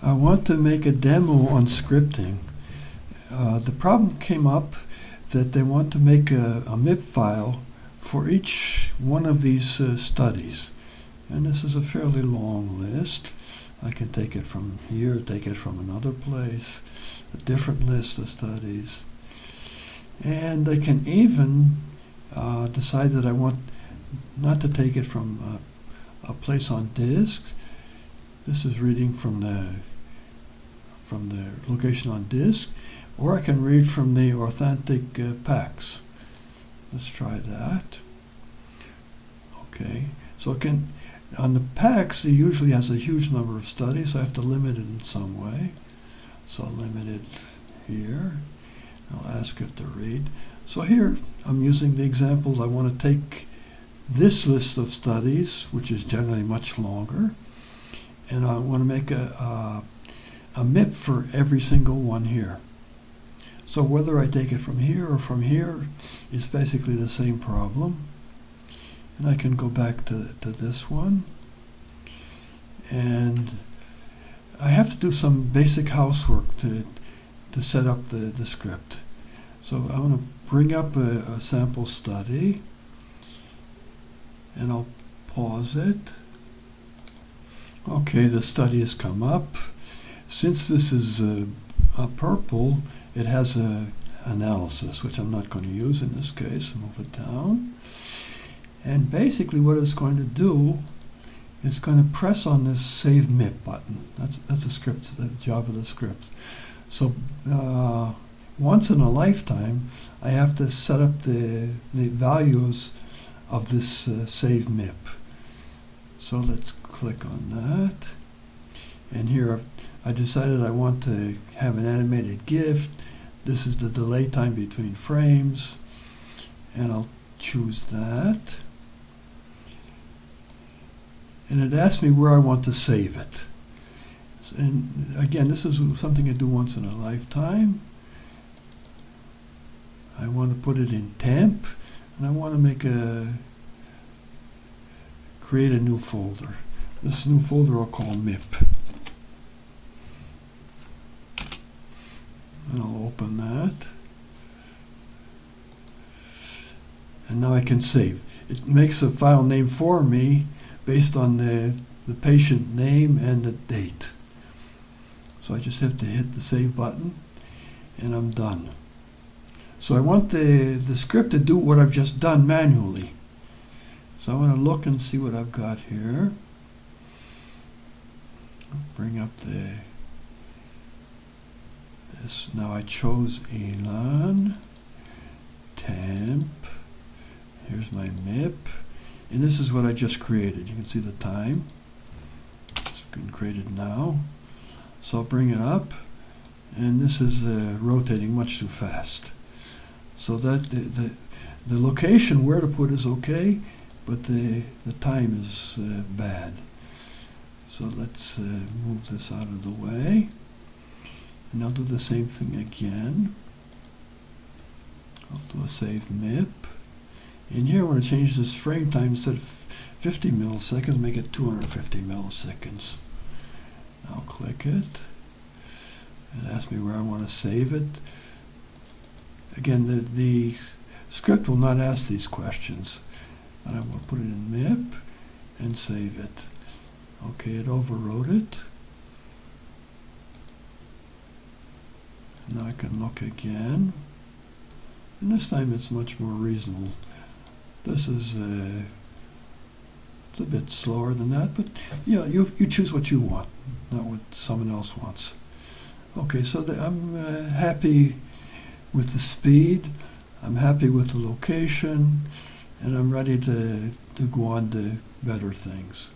I want to make a demo on scripting. The problem came up that they want to make a MIP file for each one of these studies. And this is a fairly long list. I can take it from here, take it from another place, a different list of studies. And they can even decide that I want not to take it from a place on disk. This is reading from the location on disk, or I can read from the authentic packs. Let's try that. Okay, so it can, on the packs, it usually has a huge number of studies, so I have to limit it in some way. So I'll limit it here. I'll ask it to read. So here, I'm using the examples. I want to take this list of studies, which is generally much longer, and I want to make a MIP for every single one here. So whether I take it from here or from here is basically the same problem. And I can go back to this one. And I have to do some basic housework to set up the script. So I want to bring up a sample study, and I'll pause it. Okay, the study has come up. Since this is purple, it has an analysis, which I'm not going to use in this case. Move it down. And basically what it's going to do is going to press on this Save MIP button. That's the script, the job of the script. So once in a lifetime, I have to set up the values of this Save MIP. So let's click on that. And here I decided I want to have an animated GIF. This is the delay time between frames. And I'll choose that. And it asks me where I want to save it. And again, this is something I do once in a lifetime. I want to put it in temp, and I want to create a new folder. This new folder I'll call MIP. And I'll open that. And now I can save. It makes a file name for me based on the patient name and the date. So I just have to hit the save button, and I'm done. So I want the script to do what I've just done manually. So I want to look and see what I've got here. I'll bring up this. Now I chose Elan, temp. Here's my MIP. And this is what I just created. You can see the time. It's been created now. So I'll bring it up, and this is rotating much too fast. So that the location where to put is okay, but the time is bad. So let's move this out of the way. And I'll do the same thing again. I'll do a save MIP. And here I want to change this frame time, instead of 50 milliseconds, make it 250 milliseconds. I'll click it. It asks me where I want to save it. Again, the script will not ask these questions. But I will put it in MIP and save it. Okay, it overwrote it. Now I can look again. And this time it's much more reasonable. This is it's a bit slower than that, but yeah, you choose what you want, not what someone else wants. Okay, so I'm happy with the speed, I'm happy with the location, and I'm ready to go on to better things.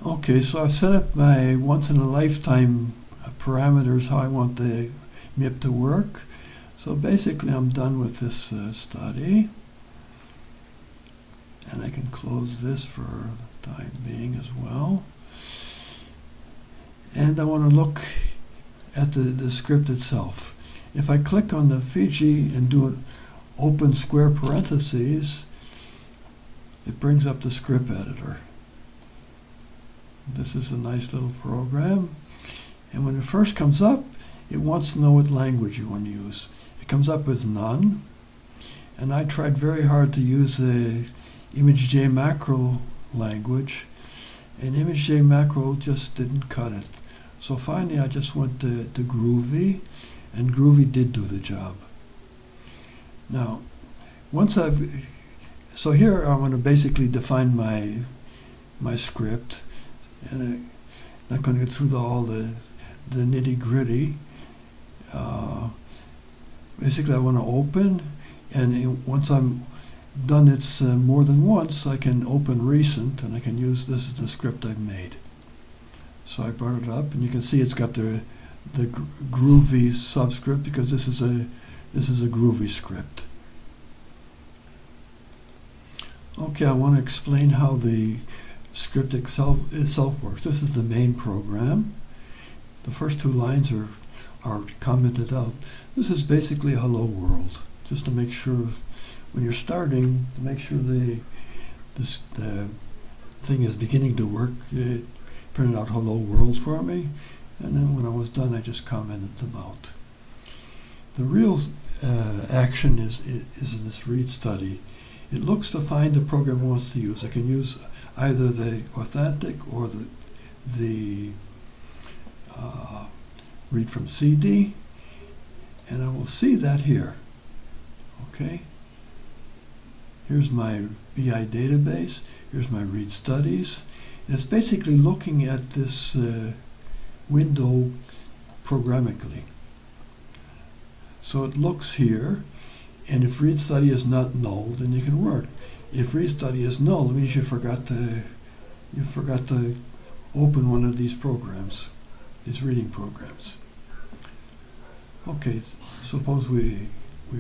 Okay, so I've set up my once-in-a-lifetime parameters, how I want the MIP to work. So basically I'm done with this study. And I can close this for the time being as well. And I want to look at the script itself. If I click on the Fiji and do an open square parentheses, it brings up the script editor. This is a nice little program. And when it first comes up, it wants to know what language you want to use. It comes up with none. And I tried very hard to use the ImageJ macro language, and ImageJ macro just didn't cut it. So finally I just went to groovy, and groovy did do the job. Now, so here I want to basically define my script, and I'm not going to get through all the nitty-gritty. Basically I want to open, and once I'm done it more than once, I can open recent, and I can use, this is the script I've made. So I brought it up, and you can see it's got the groovy subscript, because this is a groovy script. Okay, I want to explain how the script itself works. This is the main program. The first two lines are commented out. This is basically a hello world, just to make sure when you're starting, to make sure the thing is beginning to work. It printed out hello world for me, and then when I was done, I just commented them out. The real action is in this read study. It looks to find the program it wants to use. I can use either the authentic or the read from CD, and I will see that here. Okay. Here's my BI database. Here's my read studies. And it's basically looking at this window programmatically. So it looks here, and if read study is not null, then you can work. If read study is null, it means you forgot to open one of these programs, these reading programs. Okay, suppose we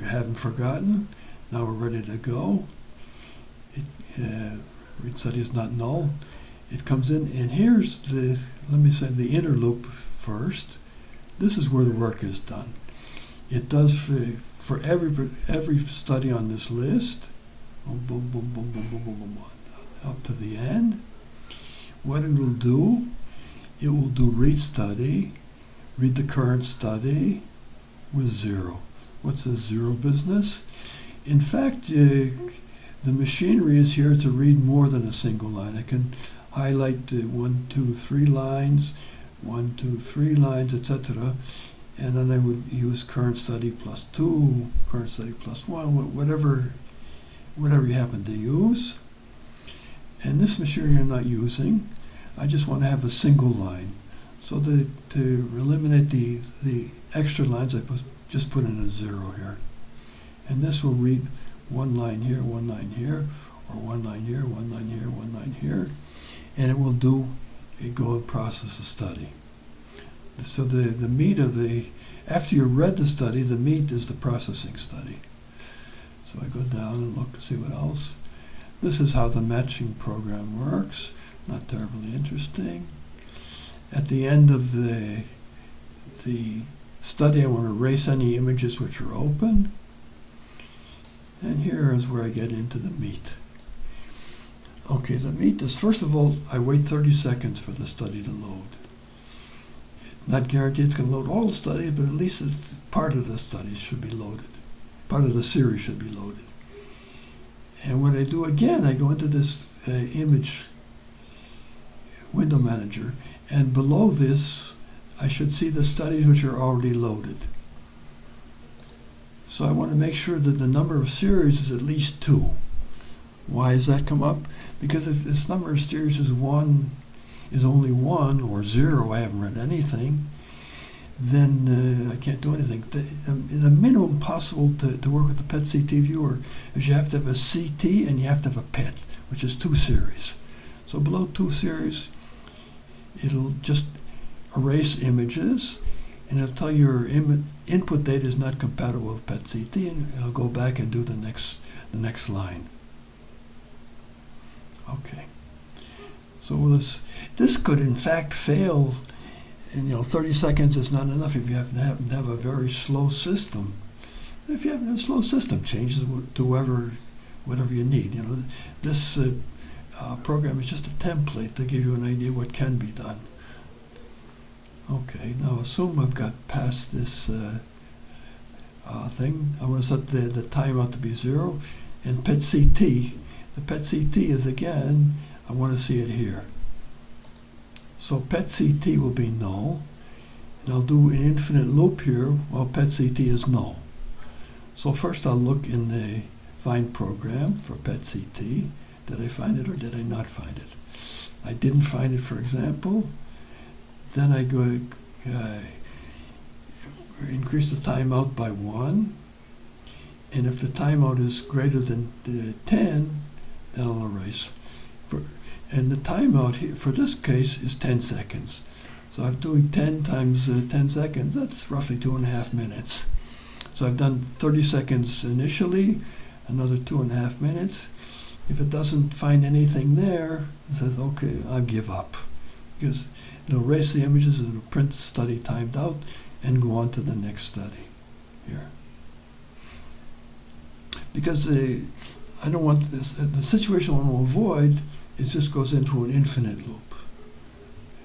haven't forgotten. Now we're ready to go. Read study is not null. It comes in, and here's let me say the inner loop first. This is where the work is done. It does for every study on this list, boom, boom, boom, boom, boom, boom, boom, boom, up to the end. What it will do, it will do read study, read the current study with 0. What's the 0 business? In fact, the machinery is here to read more than a single line. I can highlight 1, 2, 3 lines, 1, 2, 3 lines, etc. And then I would use current study plus 2, current study plus 1, whatever you happen to use. And this machinery I'm not using. I just want to have a single line. So to eliminate the extra lines, I just put in a 0 here. And this will read 1 line here, 1 line here, or 1 line here, 1 line here, 1 line here. And it will go and process a study. So the meat of after you read the study, the meat is the processing study. So I go down and look to see what else. This is how the matching program works. Not terribly interesting. At the end of the study, I want to erase any images which are open. And here is where I get into the meat. Okay, the meat is, first of all, I wait 30 seconds for the study to load. Not guaranteed it's going to load all the studies, but at least part of the studies should be loaded. Part of the series should be loaded. And when I do again, I go into this image window manager, and below this, I should see the studies which are already loaded. So I want to make sure that the number of series is at least 2. Why does that come up? Because if this number of series is only 1 or 0, I haven't read anything, then I can't do anything. The minimum possible to work with the PET-CT viewer is you have to have a CT and you have to have a PET, which is 2 series. So below 2 series, it'll just erase images, and it'll tell you your input data is not compatible with PET-CT, and it'll go back and do the next line. Okay. So this could in fact fail, and 30 seconds is not enough if you happen to have a very slow system. If you have a slow system, change it to whatever you need. This program is just a template to give you an idea what can be done. Okay, now assume I've got past this thing. I want to set the timeout to be 0. And PET-CT, the PET-CT is again, I want to see it here. So PET-CT will be null. And I'll do an infinite loop here while PET-CT is null. So first I'll look in the find program for PET-CT. Did I find it or did I not find it? I didn't find it, for example. Then I go increase the timeout by 1. And if the timeout is greater than 10, then I'll erase. And the timeout here, for this case, is 10 seconds. So I'm doing 10 times 10 seconds, that's roughly 2.5 minutes. So I've done 30 seconds initially, another 2.5 minutes. If it doesn't find anything there, it says, okay, I give up. Because it'll erase the images, it'll print the study timed out, and go on to the next study here. Because I don't want this, the situation I want to avoid, it just goes into an infinite loop.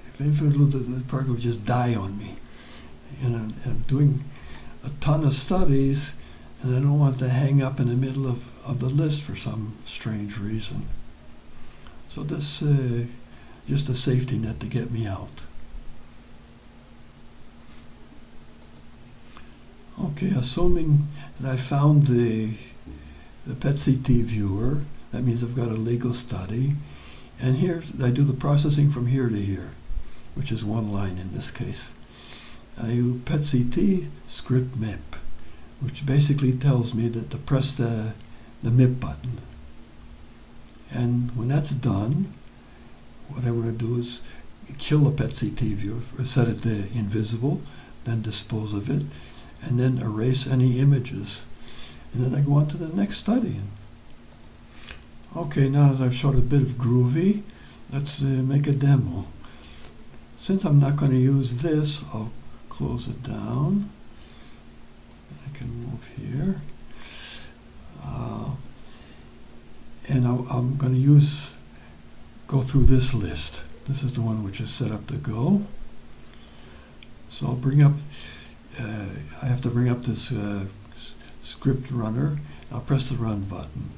If infinite loop, the program would just die on me. And I'm doing a ton of studies, and I don't want to hang up in the middle of the list for some strange reason. So this just a safety net to get me out. Okay, assuming that I found the PET-CT viewer, that means I've got a legal study, and here I do the processing from here to here, which is one line in this case. I use PET-CT script MIP, which basically tells me that to press the MIP button. And when that's done, what I want to do is kill a PET-CT viewer, set it to invisible, then dispose of it, and then erase any images. And then I go on to the next study. Okay, now that I've showed a bit of groovy, let's make a demo. Since I'm not going to use this, I'll close it down. I can move here. And I'm going to go through this list. This is the one which is set up to go. So I'll bring up, I have to bring up this script runner. I'll press the run button.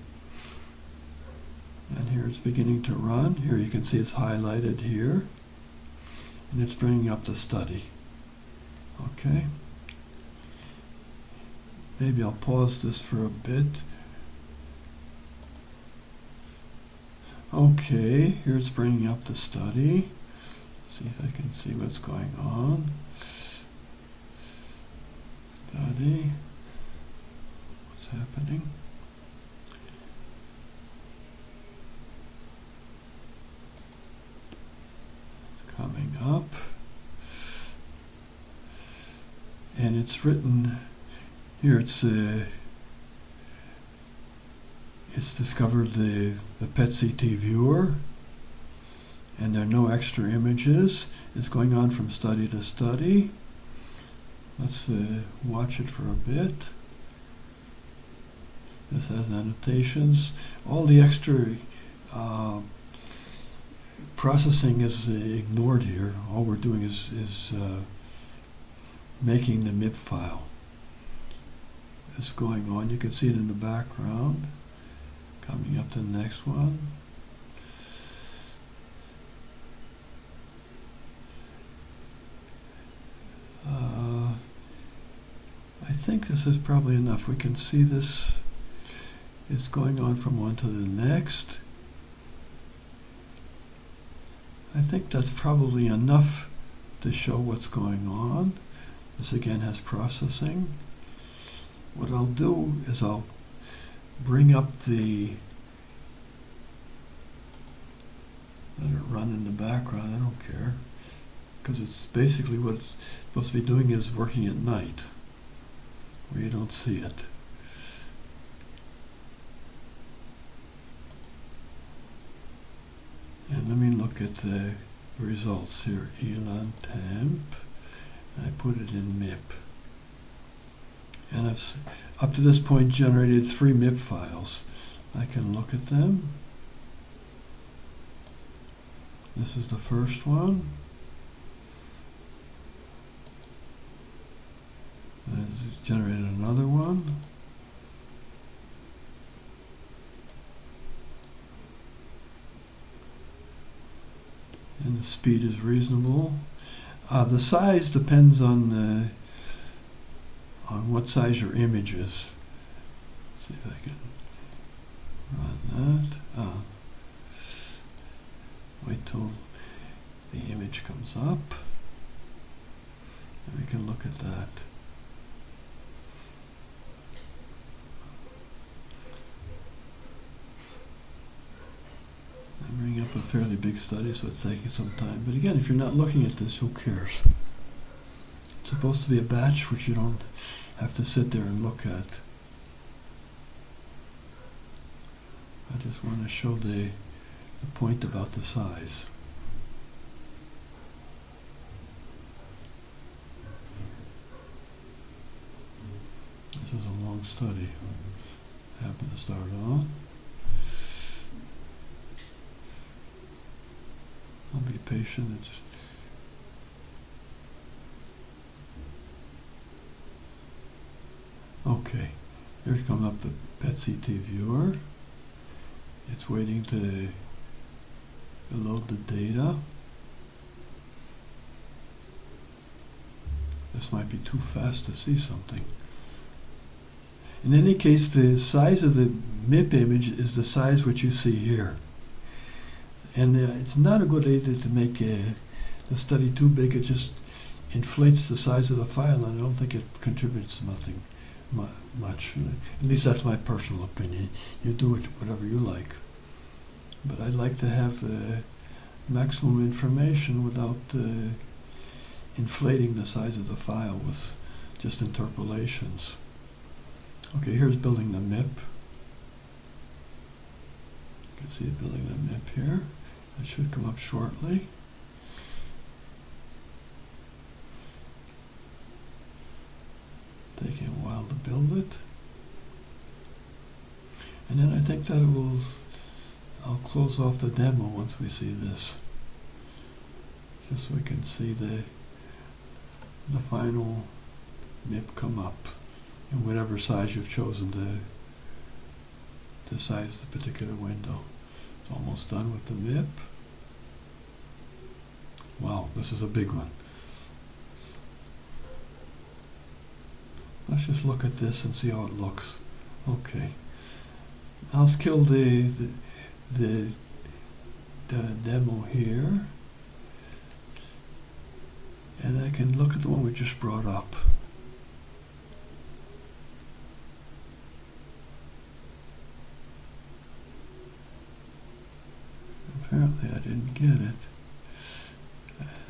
And here it's beginning to run. Here you can see it's highlighted here. And it's bringing up the study. Okay. Maybe I'll pause this for a bit. Okay, here it's bringing up the study. See if I can see what's going on. Study. What's happening? It's coming up. And it's written here, it's discovered the PET-CT viewer, and there are no extra images. It's going on from study to study. Let's watch it for a bit. This has annotations. All the extra processing is ignored here. All we're doing is making the MIP file. It's going on. You can see it in the background. Coming up to the next one. I think this is probably enough. We can see this is going on from one to the next. I think that's probably enough to show what's going on. This again has processing. What I'll do is I'll bring up let it run in the background, I don't care, because it's basically what it's supposed to be doing is working at night, where you don't see it. And let me look at the results here. Elan temp, and I put it in MIP. And I've, up to this point, generated 3 MIP files. I can look at them. This is the first one. And it's generated another one. And the speed is reasonable. The size depends on what size your image is. Let's see if I can run that. Wait till the image comes up, and we can look at that. I'm bringing up a fairly big study, so it's taking some time. But again, if you're not looking at this, who cares? It's supposed to be a batch which you don't have to sit there and look at. I just want to show the point about the size. This is a long study. I happen to start on. I'll be patient. Okay, here comes up the PET-CT viewer. It's waiting to load the data. This might be too fast to see something. In any case, the size of the MIP image is the size which you see here. And it's not a good idea to make the study too big. It just inflates the size of the file, and I don't think it contributes nothing much. At least that's my personal opinion. You do it whatever you like. But I'd like to have maximum information without inflating the size of the file with just interpolations. Okay, here's building the MIP. You can see it building the MIP here. It should come up shortly. Taking a while to build it. And then I think that I'll close off the demo once we see this. Just so we can see the final MIP come up in whatever size you've chosen to size the particular window. It's almost done with the MIP. Wow, this is a big one. Let's just look at this and see how it looks. Okay. I'll kill the demo here. And I can look at the one we just brought up. Apparently I didn't get it.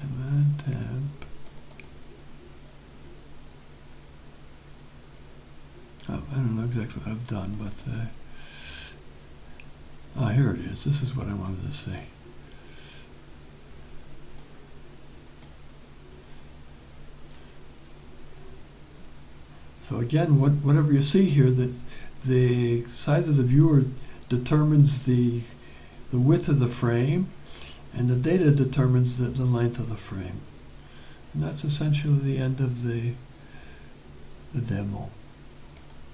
And then temp. I don't know exactly what I've done, but here it is. This is what I wanted to see. So again, whatever you see here, the size of the viewer determines the width of the frame, and the data determines the length of the frame. And that's essentially the end of the demo.